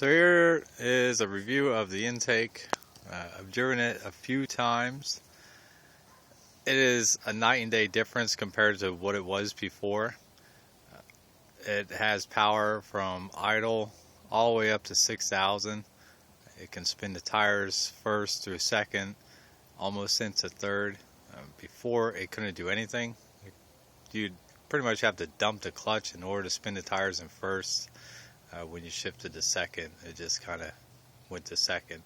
So here is a review of the intake. I've driven it a few times. It is a night and day difference compared to what it was before. It has power from idle all the way up to 6,000. It can spin the tires first through second, almost into third. Before, it couldn't do anything. You'd pretty much have to dump the clutch in order to spin the tires in first. When you shifted to second, it just kind of went to second.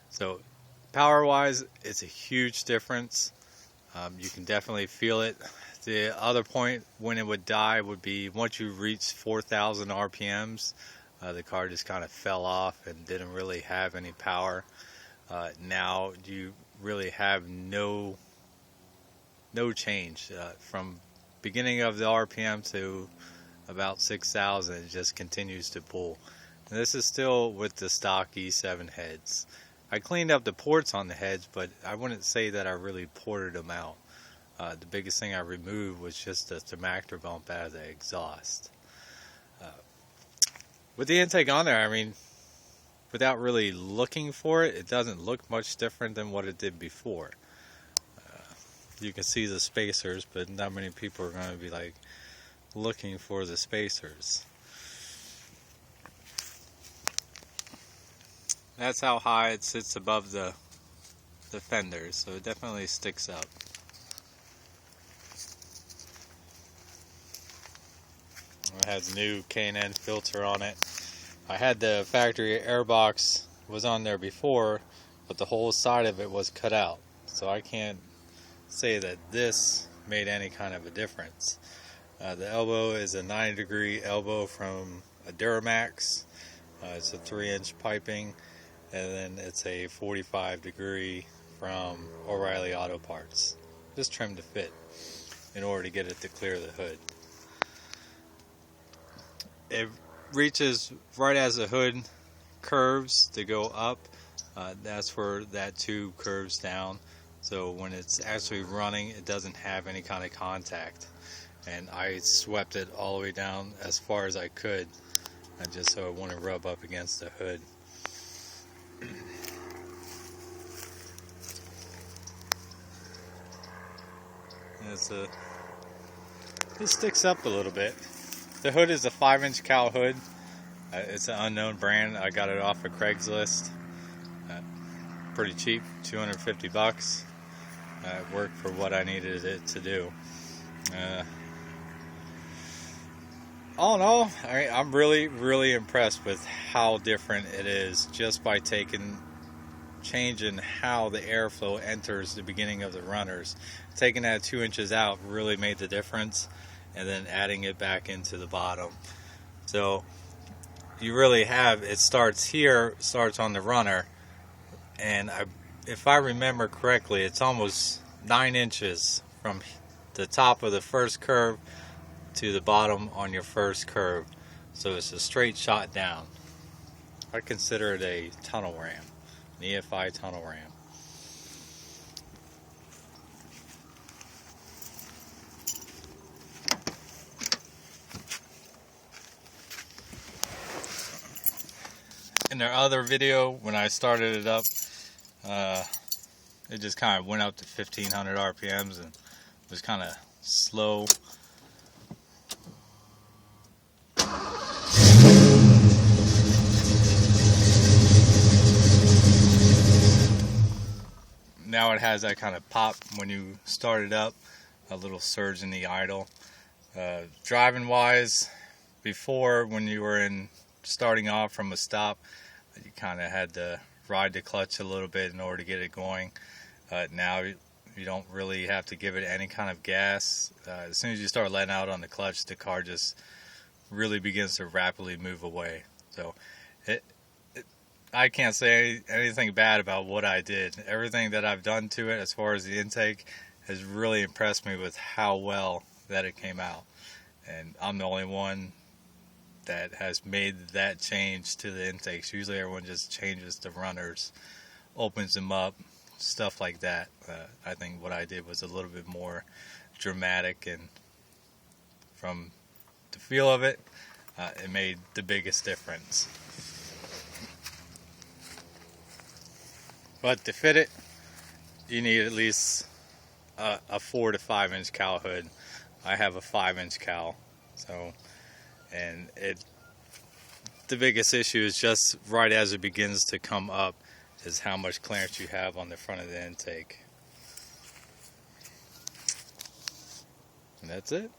So power wise, it's a huge difference. You can definitely feel it. The other point when it would die would be once you reach 4,000 RPMs, the car just kind of fell off and didn't really have any power. Now you really have no change from beginning of the RPM to about 6,000. It just continues to pull. And this is still with the stock E7 heads. I cleaned up the ports on the heads, but I wouldn't say that I really ported them out. The biggest thing I removed was just the thermactor bump out of the exhaust. With the intake on there, I mean, without really looking for it, it doesn't look much different than what it did before. You can see the spacers, but not many people are going to be like looking for the spacers. That's how high it sits above the fenders, so it definitely sticks up. It has new K&N filter on it. I had the factory airbox was on there before, but the whole side of it was cut out, so I can't say that this made any kind of a difference. The elbow is a 90-degree elbow from a Duramax. It's a 3-inch piping, and then it's a 45-degree from O'Reilly Auto Parts. Just trimmed to fit in order to get it to clear the hood. It reaches right as the hood curves to go up. That's where that tube curves down. So when it's actually running, it doesn't have any kind of contact. And I swept it all the way down as far as I could, just so it wouldn't rub up against the hood. It sticks up a little bit. The hood is a 5-inch cowl hood. It's an unknown brand. I got it off of Craigslist. Pretty cheap, $250. It worked for what I needed it to do. All in all, I'm really impressed with how different it is just by changing how the airflow enters the beginning of the runners. Taking that 2 inches out really made the difference, and then adding it back into the bottom. So you really have, it starts on the runner, and if I remember correctly, it's almost 9 inches from the top of the first curve to the bottom on your first curve. So it's a straight shot down. I consider it a tunnel ram, an EFI tunnel ram. In their other video, when I started it up, it just kind of went up to 1500 RPMs and was kind of slow. Now it has that kind of pop when you start it up, a little surge in the idle. Driving wise, before when you were starting off from a stop, you kind of had to ride the clutch a little bit in order to get it going. Now you don't really have to give it any kind of gas. As soon as you start letting out on the clutch, the car just really begins to rapidly move away. So I can't say anything bad about what I did. Everything that I've done to it as far as the intake has really impressed me with how well that it came out. And I'm the only one that has made that change to the intakes. Usually everyone just changes the runners, opens them up, stuff like that. I think what I did was a little bit more dramatic, and from the feel of it, it made the biggest difference. But to fit it, you need at least a 4 to 5 inch cowl hood. I have a 5-inch cowl, so, and the biggest issue is just right as it begins to come up is how much clearance you have on the front of the intake. And that's it.